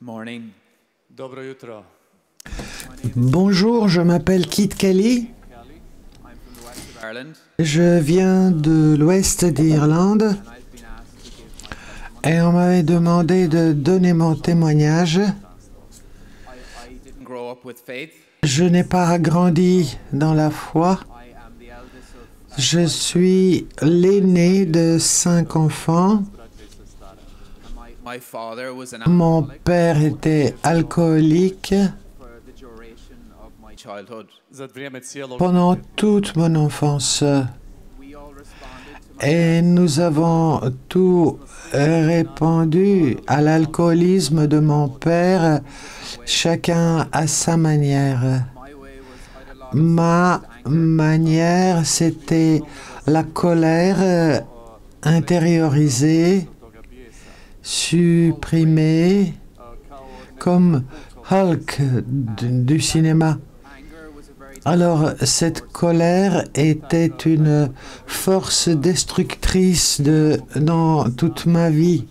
Morning. Dobro jutro. Bonjour, je m'appelle Kit Kelly. I'm from the west of Ireland, Je viens de l'ouest d'Irlande and I've been asked to give my testimony. et on m'avait demandé de donner mon témoignage. I didn't grow up with faith. Je n'ai pas grandi dans la foi. I am the eldest of Je suis l'aîné de 5 enfants. and my father was an Mon alcoholic père était alcoolique for the duration of my childhood. Za vrijeme cijelog pendant toute mon enfance. We all responded to my Et nous avons tout répandu à l'alcoolisme de mon père, chacun à sa manière. my way was either lost Ma manière, c'était la colère intériorisée, supprimée, comme Hulk du cinéma. anger was a very Alors, cette colère était une force destructrice dans toute ma vie.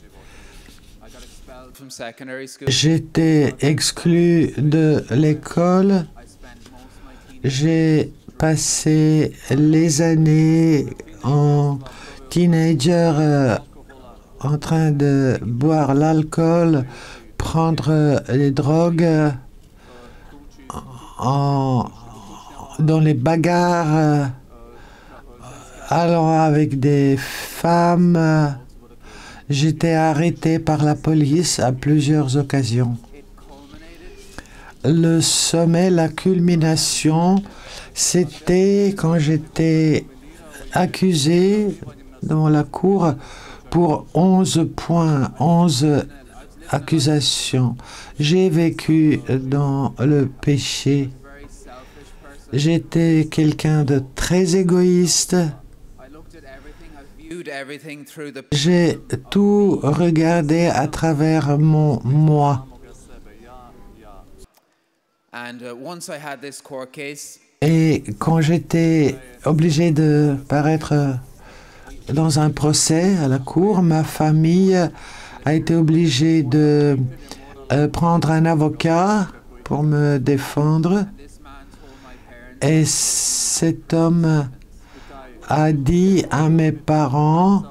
I got expelled from secondary school. J'étais exclu de l'école. I spent most of my teenage J'ai passé les années en teenager en train de boire l'alcool, prendre les drogues, dans les bagarres, allant avec des femmes. J'étais arrêté par la police à plusieurs occasions. it culminated Le sommet, la culmination, c'était quand j'étais accusé devant la cour pour 11 points, 11 accusations. J'ai vécu dans le péché. very selfish person. J'étais quelqu'un de très égoïste. I looked at everything, I viewed everything through the J'ai tout regardé à travers mon moi. and once I had this court case, Et quand j'étais obligé de paraître dans un procès à la cour, ma famille a été obligée de prendre un avocat pour me défendre. this man told my parents Et cet homme a dit à mes parents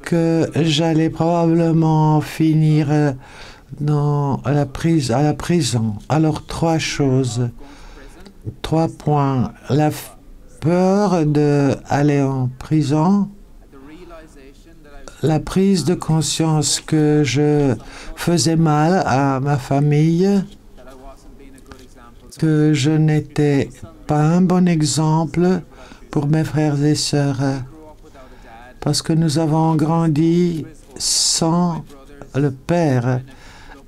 que j'allais probablement finir à la prison. Alors, 3 choses. 3 points. La peur d'aller en prison, the realization that I la prise de conscience que je faisais mal à ma famille, that I wasn't being a good example to que je n'étais pas un bon exemple pour mes frères et sœurs, grew up without a dad. parce que nous avons grandi sans le père.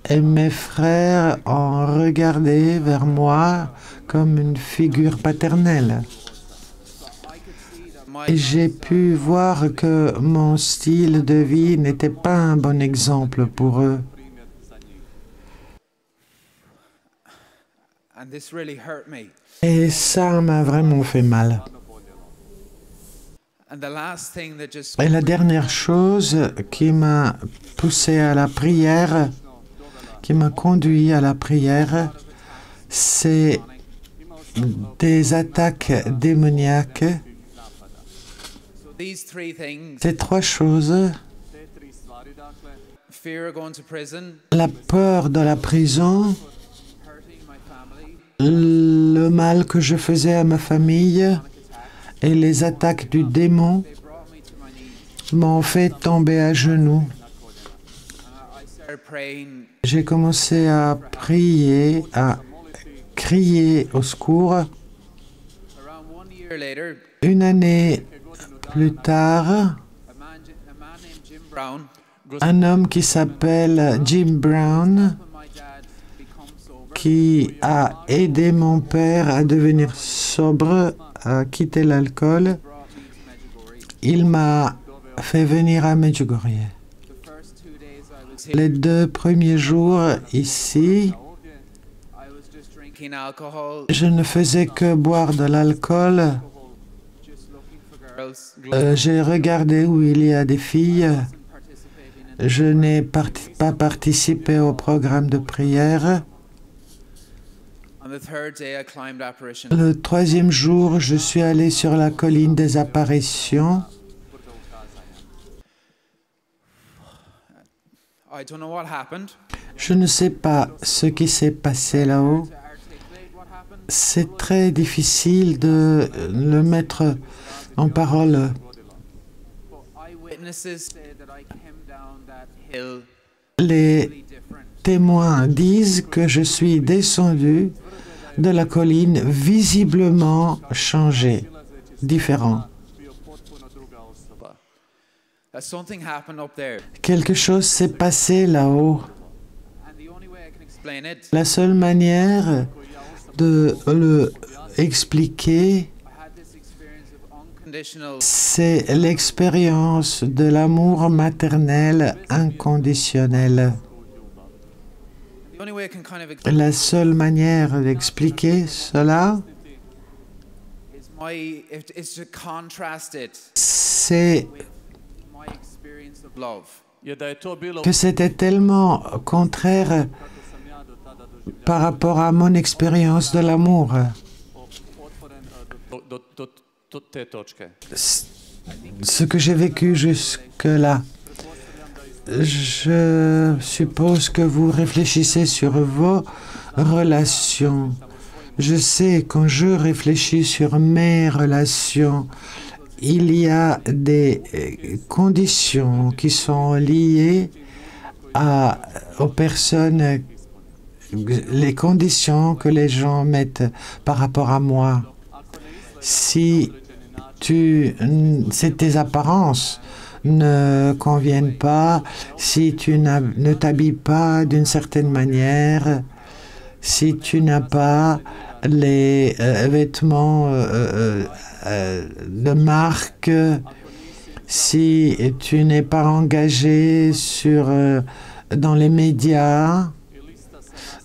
Et mes frères ont regardé vers moi comme une figure paternelle. I could see that my Et j'ai pu voir que mon style de vie n'était pas un bon exemple pour eux. and this really hurt me. Et ça m'a vraiment fait mal. And the last thing that just Et la dernière chose qui m'a poussé à la prière, qui m'a conduit à la prière, c'est des attaques démoniaques. so these 3 things: Ces 3 choses, fear of going to prison, la peur de la prison, hurting my family, le mal que je faisais à ma famille et les attaques du démon they brought me to my knees. m'ont fait tomber à genoux. I started praying. J'ai commencé à prier, à crier au secours. Around 1 year later, Une année plus tard, a man named Jim Brown un homme qui s'appelle Jim Brown, helped my dad become sober. qui a aidé mon père à devenir sobre, à quitter l'alcool, Brought me to Medjugorje. il m'a fait venir à Medjugorje. The first 2 days I was here, Les 2 premiers jours ici, I was just drinking alcohol, je ne faisais que boire de l'alcool. just looking for girls, J'ai regardé où il y a des filles. and participating in Je n'ai pas participé au programme de prière. On the third day, I climbed apparition. Le troisième jour, je suis allé sur la colline des apparitions. I don't know what happened. Je ne sais pas ce qui s'est passé là-haut. To articulate what happened, C'est très difficile de le mettre en parole. but eyewitnesses say that I came down that hill Les really different. témoins disent que je suis descendu de la colline visiblement changé, différent. Something happened up there, Quelque chose s'est passé là-haut. and the only way I can explain it, La seule manière de le expliquer, I had this experience of unconditional. c'est l'expérience de l'amour maternel inconditionnel. The only way I can kind of La seule manière d'expliquer cela, is to contrast it c'est with my experience of love. je da je to bilo que c'était tellement contraire kako sam ja do tada doživljavao par rapport à mon expérience de l'amour. otvoren do te točke. Ce que j'ai vécu jusque-là. Je suppose que vous réfléchissez sur vos relations. Je sais, quand je réfléchis sur mes relations, il y a des conditions qui sont liées aux personnes, les conditions que les gens mettent par rapport à moi. Si tes apparences ne conviennent pas, si tu ne t'habilles pas d'une certaine manière, si tu n'as pas les vêtements de marque, si tu n'es pas engagé dans les médias,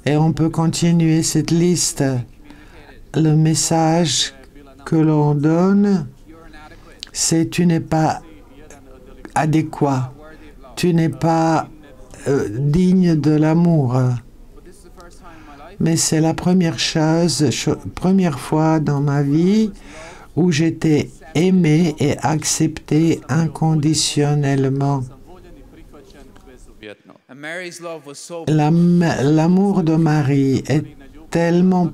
et on peut continuer cette liste. Le message que l'on donne, c'est tu n'es pas adéquat, tu n'es pas digne de l'amour. Mais c'est la première fois dans ma vie où j'étais aimé et accepté inconditionnellement. And Mary's love was so L'amour de Marie est tellement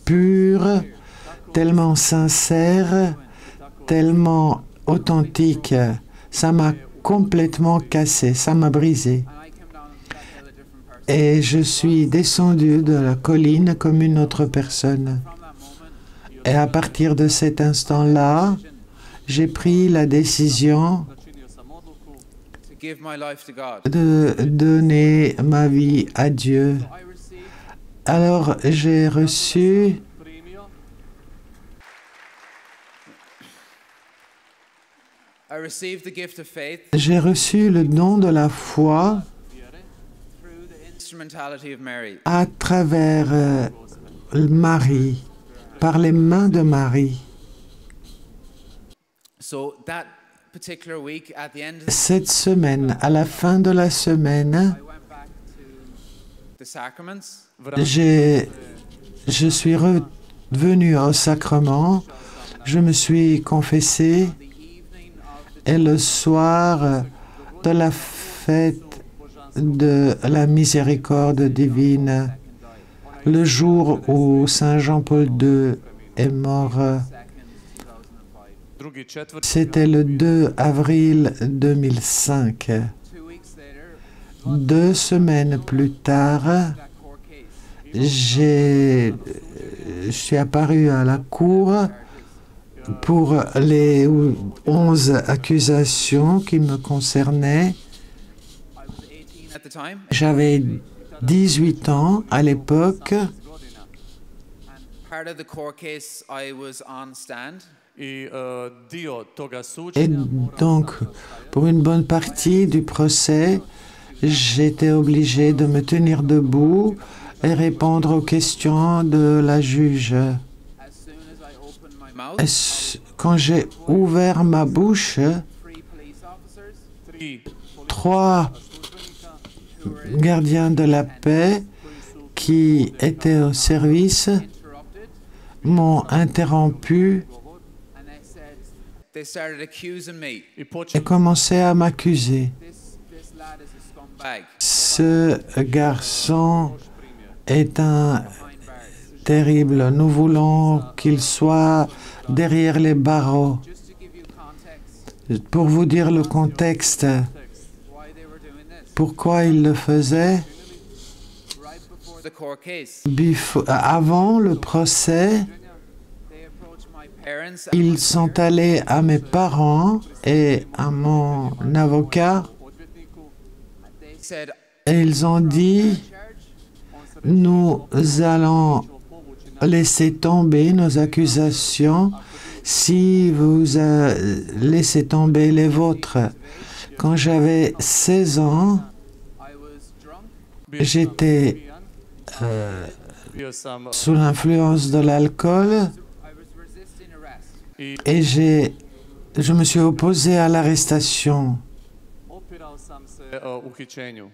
pur, tellement sincère, tellement authentique. Ça m'a complètement cassé, ça m'a brisé. and I came down that hill a different person. Et je suis descendu de la colline comme une autre personne. From that moment, Et à partir de cet instant-là, j'ai pris la décision to give my life to God. de donner ma vie à Dieu. I received Alors j'ai reçu the gift of faith le don de la foi through the instrumentality of Mary. à travers Marie, par les mains de Marie. So that particular week, at the end, Cette semaine, à la fin de la semaine, I went back to the sacraments. je suis revenu au sacrement, je me suis confessé, The evening of the et le soir de la fête de la miséricorde divine, le jour où Saint Jean-Paul II est mort, 2nd, 2005. c'était le 2 avril 2005. 2 weeks later, 2 semaines plus tard, that court case. je suis apparu à la cour pour les 11 accusations qui me concernaient. I was 18 at the time, J'avais 18 ans à l'époque and part of the court case, I was on stand. I dio toga et suđenja donc pour une bonne partie du procès, j'étais obligé de me tenir debout et répondre aux questions de la juge. As soon as I opened my mouth, Quand j'ai ouvert ma bouche, 3 police officers 3 gardiens de la paix qui étaient au service interrupted, m'ont interrompu and they started accusing me. I et počeli commençaient à m'accuser. This lad is a scumbag. Ce garçon est un Behind bars. terrible. Nous voulons qu'il soit derrière les barreaux. Just to give you context, Pour vous dire le contexte, why they were doing this. pourquoi il le faisait, Right before the court case, avant le procès, they approached my parents. ils sont allés à mes parents et à mon avocat They said, et ils ont dit, charge. nous allons laisser tomber nos accusations si vous laissez tomber les vôtres. Quand j'avais 16 ans, I was drunk. j'étais bio sam sous l'influence de l'alcool I was resisting arrest. i et je me suis opposé à l'arrestation. opirao sam se uhićenju.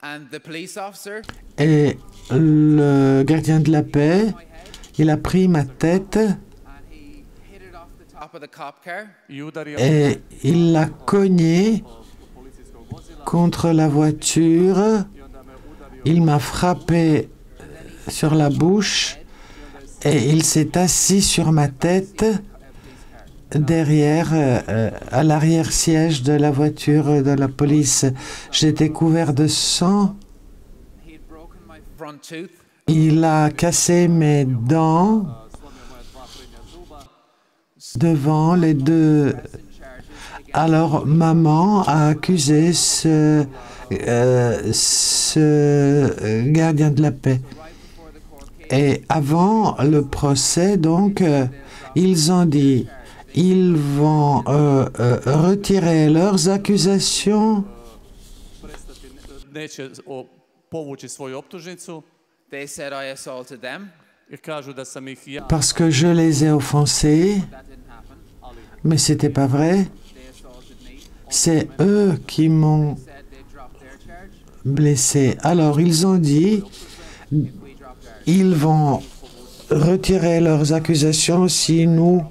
And the police officer, Et le gardien de la paix, my head, il a pris ma tête and he hit it off the top of the cop car. I udario et il l'a cogné policijskog vozila contre la voiture. i onda me udario Il m'a frappé sur la bouche et il s'est assis sur ma tête derrière, à l'arrière-siège de la voiture de la police. J'étais couvert de sang. He had broken my front tooth. Il a cassé mes dents slomio moja dva prednja zuba. devant les deux. Pressing charges against Alors maman a accusé ce gardien de la paix. right before the court case. Et avant le procès, donc, ils ont dit, ils vont retirer leurs accusations Prestati neće povući svoju optužnicu They said I assaulted them. i kažu da sam ih ja, parce que je les ai offensés, That didn't happen. ali mais c'était pas vrai. They assaulted me. C'est eux qui m'ont Said they dropped their charge. blessé. Alors ils ont dit, We dropped ours. ils vont retirer leurs accusations si nous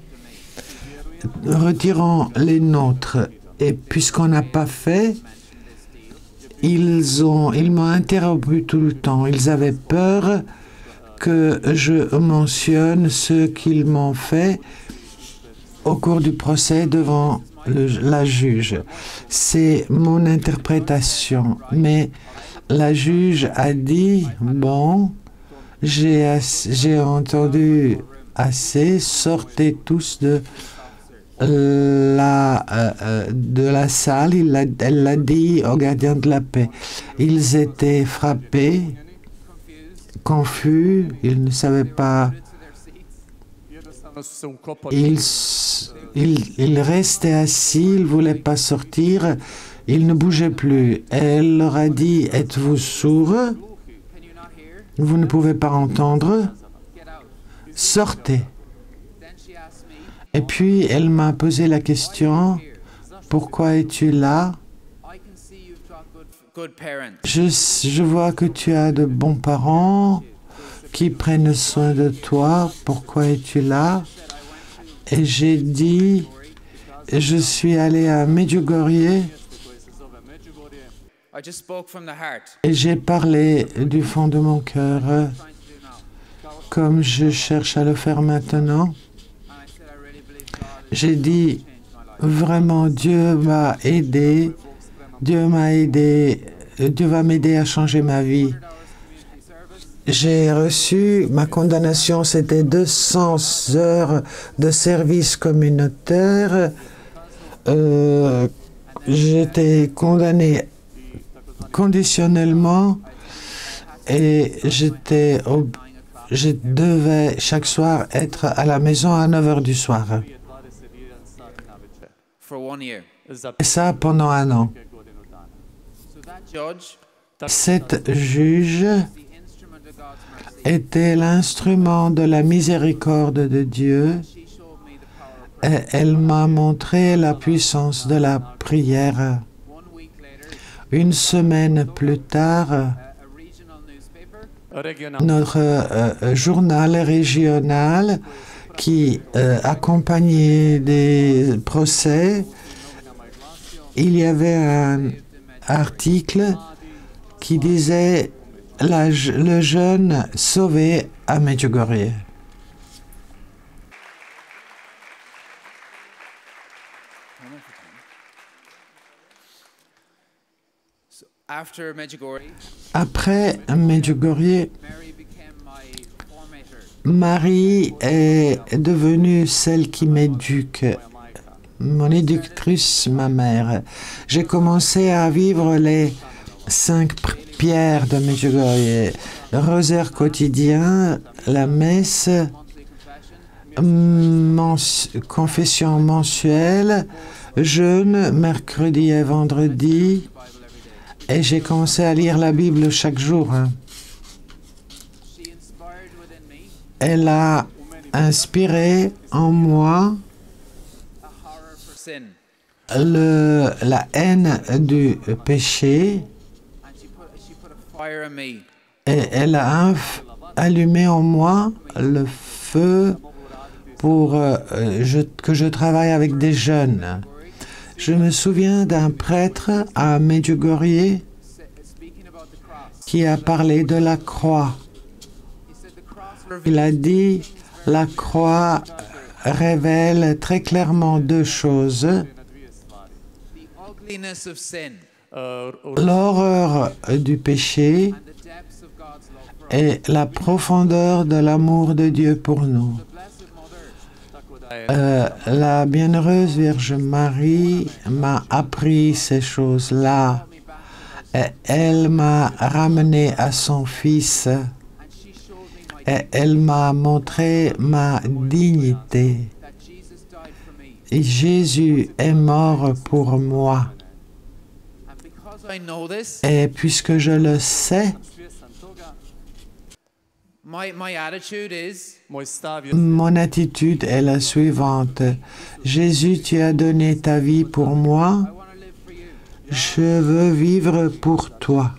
retirons les nôtres. Et puisqu'on n'a pas fait, ils m'ont interrompu tout le temps. Ils avaient peur que je mentionne ce qu'ils m'ont fait au cours du procès devant la juge. C'est mon interprétation. Mais la juge a dit, bon, j'ai entendu assez, sortez tous de la salle. Elle l'a dit au gardien de la paix. Ils étaient frappés, confus, ils ne savaient pas. jednostavno su se ukopali. Ils restaient assis, ils ne voulaient pas sortir, ils ne bougeaient plus. Elle leur a dit, êtes-vous sourds? Can you not hear? Vous ne pouvez pas entendre? Get out. Sortez. Then she asked me, Et puis elle m'a posé la question, here. pourquoi es-tu là? I can see you've got good parents. Je vois que tu as de bons parents qui prennent soin de toi. Pourquoi es-tu là? Et j'ai dit, je suis allé à Medjugorje Koje se zove Međugorje. I just spoke from the heart. et j'ai parlé du fond de mon cœur, Trying to do now. comme je cherche à le faire maintenant. And I said I really believe God is J'ai dit, changed my life. vraiment, Dieu m'a aidé, Dieu va m'aider à changer ma vie. 100 hours community service. J'ai reçu, ma condamnation, c'était 200 heures de service communautaire. J'étais condamné conditionnellement et je devais chaque soir être à la maison à 9 heures du soir. Prije 21 sat navečer. For 1 year. Za Et ça pendant un an. godinu dana. So that judge, Cette juge the instrument of God's mercy, était l'instrument de la miséricorde de Dieu. she showed me the power of prayer. Et elle m'a montré la puissance de la prière. 1 week Une semaine plus tard, a regional newspaper Regionál notre journal régional qui accompagnait des procès, il y avait un article qui disait le jeune sauvé à Medjugorje. after Medjugorje. Après Medjugorje, Mary became my formator. Marie est devenue celle qui m'éduque, mon éductrice, ma mère. J'ai commencé à vivre les 5 pierres de Medjugorje, le rosaire quotidien, la messe, Confession, confession mensuelle, jeûne mercredi et vendredi, Bible every day. et j'ai commencé à lire la Bible chaque jour. She inspired within me Elle a inspiré en moi a horror for sin, la haine du péché, and she put a fire in me et elle a allumé en moi le feu pour que je travaille avec des jeunes. Je me souviens d'un prêtre à Medjugorje speaking about the cross. qui a parlé de la croix. He said the cross Il reveals a dit, la croix révèle très clairement deux choses, the ugliness of sin l'horreur du péché and the depths of God's love for us. et la profondeur de l'amour de Dieu pour nous. The Blessed Mother La bienheureuse Vierge Marie m'a appris ces choses-là. brought me back to those, Et elle m'a ramené à son Fils and she showed me my et elle m'a montré ma dignité. that Jesus died for me. Et Jésus est mort pour moi. And because I know this, Et puisque je le sais, my attitude is Môj stav je mon attitude est la suivante. Jésus, tu as donné ta vie pour moi. I want to live for you. Je veux vivre pour toi.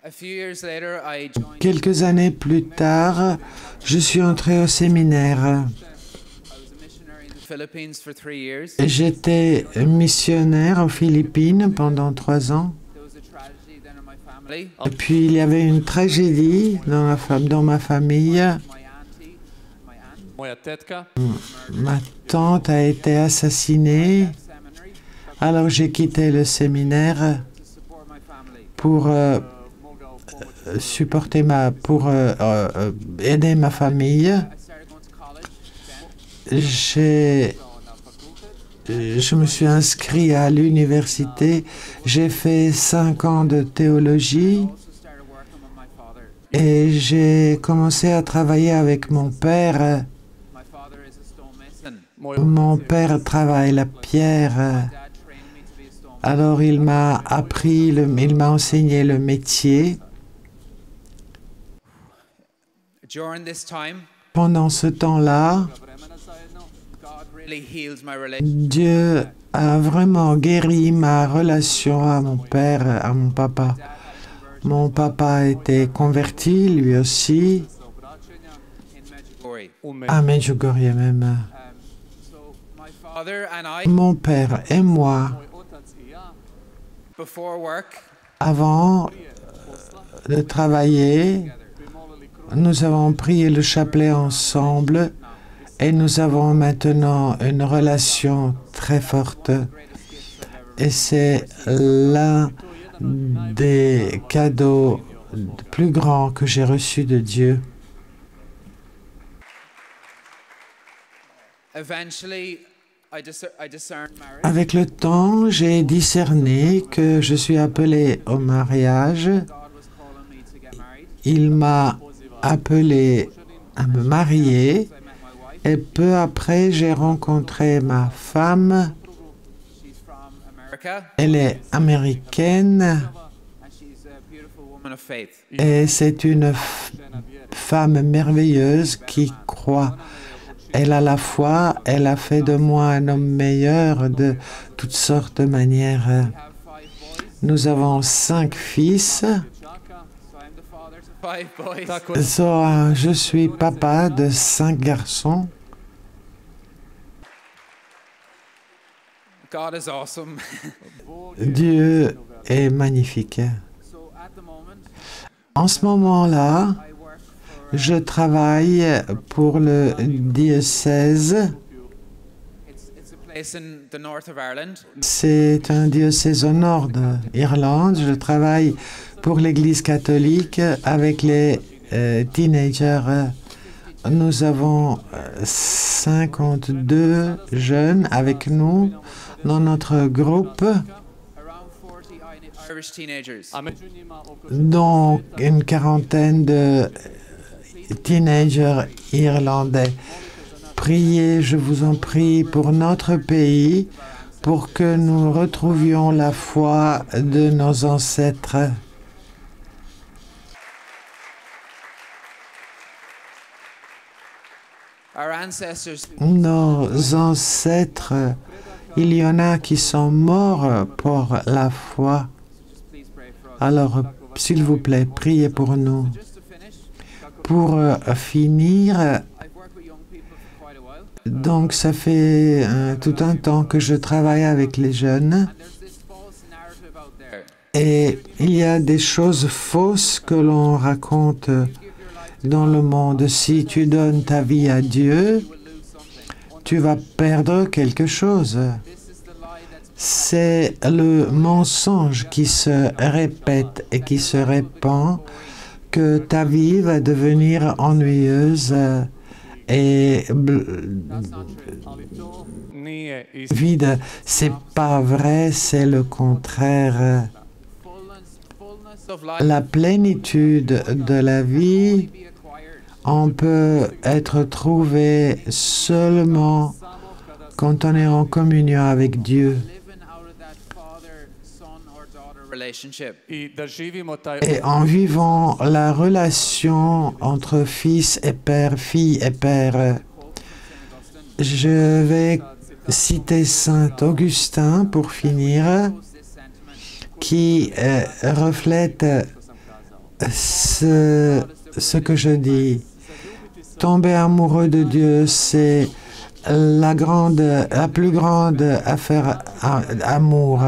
A few years later, I joined. Quelques années plus tard, je suis entré au séminaire. I was a missionary in the Philippines for 3 years. J'étais missionnaire aux Philippines pendant 3 ans. There was a tragedy then in my family. Et puis il y avait une tragédie dans ma famille. My auntie, my aunt, moja tetka, Ma tante a été assassinée. seminary Alors j'ai quitté le séminaire to support my family. pour mogao pomoći aider ma famille. I started going to college then. Je me suis inscrit à l'université. J'ai fait 5 ans de théologie. Also started working with my father. Et j'ai commencé à travailler avec mon père. My father is a stonemason. Mon père travaille la pierre. Dad trained me to be a stonemason. Alors il m'a il m'a enseigné le métier. During this time, Pendant ce temps-là, vremena zajedno. God really healed my relationship. Dieu a vraiment guéri ma relation à mon père, à mon papa. Dad had converted Mon papa a été converti, lui aussi, Sa obraćenja in Medjugorje. u à Medjugorje même. So my father and I, Mon père et moi, Moj otac i ja before work, avant prije posla de travailler, together. bi molili kruh nous avons prié le chapelet ensemble et nous avons maintenant une relation très forte. Greatest gifts I've ever Et c'est l'un des cadeaux plus grands que j'ai reçus de Dieu. Eventually, I discerned marriage. Avec le temps, j'ai discerné que je suis appelé au mariage. God was calling me to get married. Il m'a appelé à me marier. So I met my wife. Et peu après, j'ai rencontré ma femme. She's from America, Elle est américaine and she's a beautiful woman of faith. et c'est une femme merveilleuse qui croit foi. Elle a la foi, elle a fait de moi un homme meilleur de toutes sortes de manières. We have 5 boys. Nous avons 5 fils. Chaka. So I'm the father to 5 boys. Tako So, je suis papa de 5 garçons. God is awesome. Dieu est magnifique. So at the moment, En ce moment-là, I work for je travaille pour le diocèse. it's a place in the north of Ireland. C'est un diocèse au nord d'Irlande. Je travaille pour l'Église catholique avec les teenagers. Nous avons 52 jeunes avec nous dans notre groupe, Around 40 Irish teenagers. A među njima oko dont une quarantaine de teenagers irlandais. Priez, je vous en prie, pour notre pays, pour que nous retrouvions la foi de nos ancêtres. Our ancestors Nos ancêtres, il y en a qui sont morts pour la foi. just please pray for us. Alors, s'il vous plaît, priez pour nous. Just to finish, Pour finir, I've worked with young people for quite a while, donc ça fait tout un temps que je travaille avec les jeunes and there's this false narrative out there. et il y a des choses fausses que l'on raconte You give your life dans le monde. Si tu donnes ta vie à Dieu, you will lose something. tu vas perdre quelque chose. This is the lie that's C'est le mensonge qui se répète et qui se répand que ta vie va devenir ennuyeuse et that's not true. ali to nije istina. vide. C'est pas vrai, c'est le contraire. Fullness of life La plénitude de la vie, be acquired. on peut être trouvé seulement quand on est en communion avec Dieu. Living out of that father-son or daughter relationship. I da živimo taj Et en vivant la relation entre fils et père, fille et père, je vais citer Saint Augustin pour finir, This sentiment. qui reflète ce que je dis. Tomber amoureux de Dieu, c'est la plus grande affaire amour.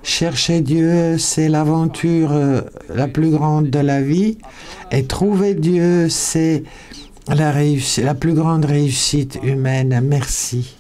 Chercher Dieu, c'est l'aventure la plus grande de la vie. Et trouver Dieu, c'est la plus grande réussite humaine. Merci.